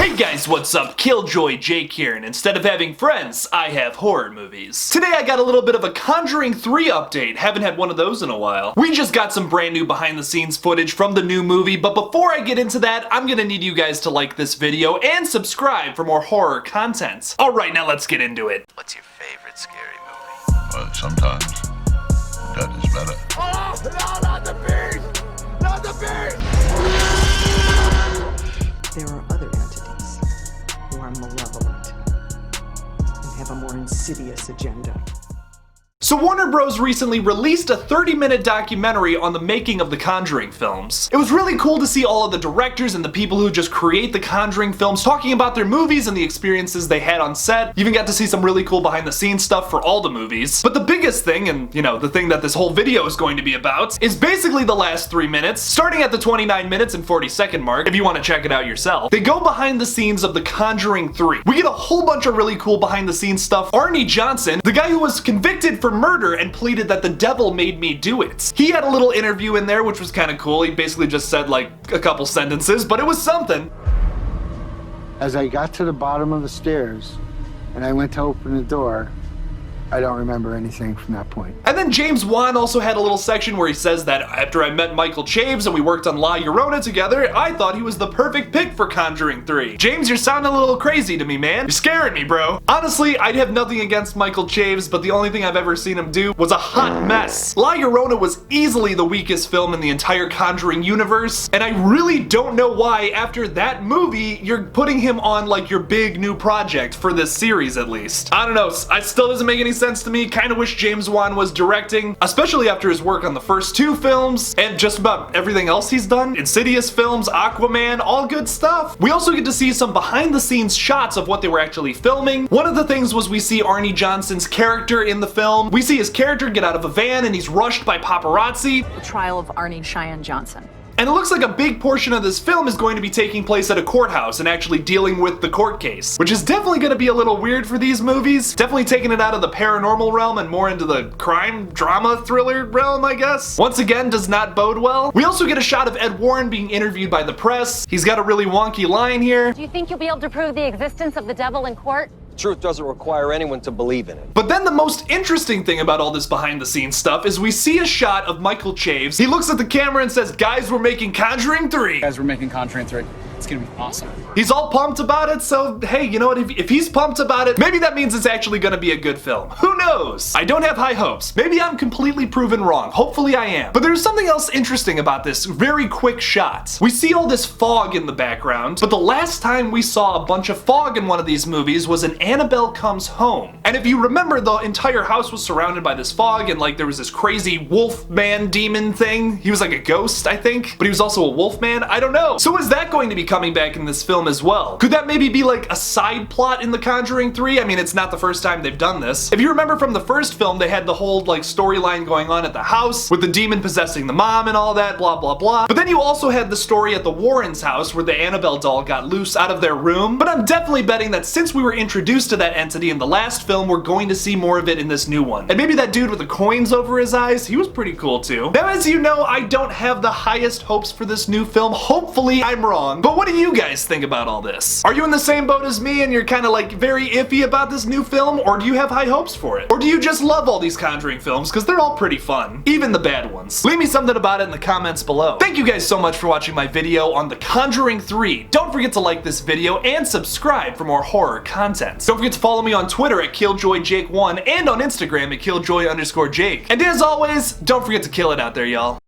Hey guys, what's up? KillJoy Jake here, and instead of having friends, I have horror movies. Today I got a little bit of a Conjuring 3 update. Haven't had one of those in a while. We just got some brand new behind the scenes footage from the new movie, but before I get into that, I'm gonna need you guys to like this video and subscribe for more horror content. Alright, now let's get into it. What's your favorite scary movie? Well, sometimes that is better. Oh, no, not the beast! Not the beast! There are other entities who are malevolent and have a more insidious agenda. So Warner Bros. Recently released a 30-minute documentary on the making of the Conjuring films. It was really cool to see all of the directors and the people who just create the Conjuring films talking about their movies and the experiences they had on set. You even got to see some really cool behind-the-scenes stuff for all the movies. But the biggest thing, and you know, the thing that this whole video is going to be about, is basically the last 3 minutes, starting at the 29 minutes and 40-second mark, if you want to check it out yourself. They go behind the scenes of the Conjuring 3. We get a whole bunch of really cool behind-the-scenes stuff. Arnie Johnson, the guy who was convicted for murder and pleaded that the devil made me do it. He had a little interview in there which was kind of cool. He basically just said like a couple sentences, but it was something. As I got to the bottom of the stairs and I went to open the door, I don't remember anything from that point. And then James Juan also had a little section where he says that after I met Michael Chaves and we worked on La Llorona together, I thought he was the perfect pick for Conjuring 3. James, you're sounding a little crazy to me, man. You're scaring me, bro. Honestly, I'd have nothing against Michael Chaves, but the only thing I've ever seen him do was a hot mess. La Llorona was easily the weakest film in the entire Conjuring universe, and I really don't know why after that movie, you're putting him on like your big new project for this series at least. I don't know, it still doesn't make any sense to me. Kinda wish James Wan was directing, especially after his work on the first 2 films and just about everything else he's done. Insidious films, Aquaman, all good stuff. We also get to see some behind the scenes shots of what they were actually filming. One of the things was we see Arnie Johnson's character in the film. We see his character get out of a van and he's rushed by paparazzi. The trial of Arnie Cheyenne Johnson. And it looks like a big portion of this film is going to be taking place at a courthouse and actually dealing with the court case, which is definitely going to be a little weird for these movies. Definitely taking it out of the paranormal realm and more into the crime, drama, thriller realm, I guess. Once again, does not bode well. We also get a shot of Ed Warren being interviewed by the press. He's got a really wonky line here. Do you think you'll be able to prove the existence of the devil in court? Truth doesn't require anyone to believe in it. But then the most interesting thing about all this behind the scenes stuff is we see a shot of Michael Chaves. He looks at the camera and says, "Guys, we're making Conjuring 3. Guys, we're making Conjuring 3. It's gonna be awesome." He's all pumped about it, so hey, you know what, if he's pumped about it, maybe that means it's actually gonna be a good film. Who knows? I don't have high hopes. Maybe I'm completely proven wrong. Hopefully I am. But there's something else interesting about this very quick shot. We see all this fog in the background, but the last time we saw a bunch of fog in one of these movies was in Annabelle Comes Home. And if you remember, the entire house was surrounded by this fog and like there was this crazy wolf man demon thing. He was like a ghost, I think, but he was also a wolf man. I don't know. So is that going to be coming back in this film as well? Could that maybe be like a side plot in the Conjuring 3? I mean, it's not the first time they've done this. If you remember from the first film, they had the whole like storyline going on at the house with the demon possessing the mom and all that, blah, blah, blah. But then you also had the story at the Warrens' house where the Annabelle doll got loose out of their room. But I'm definitely betting that since we were introduced to that entity in the last film, we're going to see more of it in this new one. And maybe that dude with the coins over his eyes, he was pretty cool too. Now, as you know, I don't have the highest hopes for this new film. Hopefully I'm wrong. But what do you guys think about all this? Are you in the same boat as me and you're kind of like very iffy about this new film, or do you have high hopes for it? Or do you just love all these Conjuring films because they're all pretty fun, even the bad ones? Leave me something about it in the comments below. Thank you guys so much for watching my video on the Conjuring 3. Don't forget to like this video and subscribe for more horror content. Don't forget to follow me on Twitter at KillJoyJake1 and on Instagram at KillJoy_Jake. And as always, don't forget to kill it out there, y'all.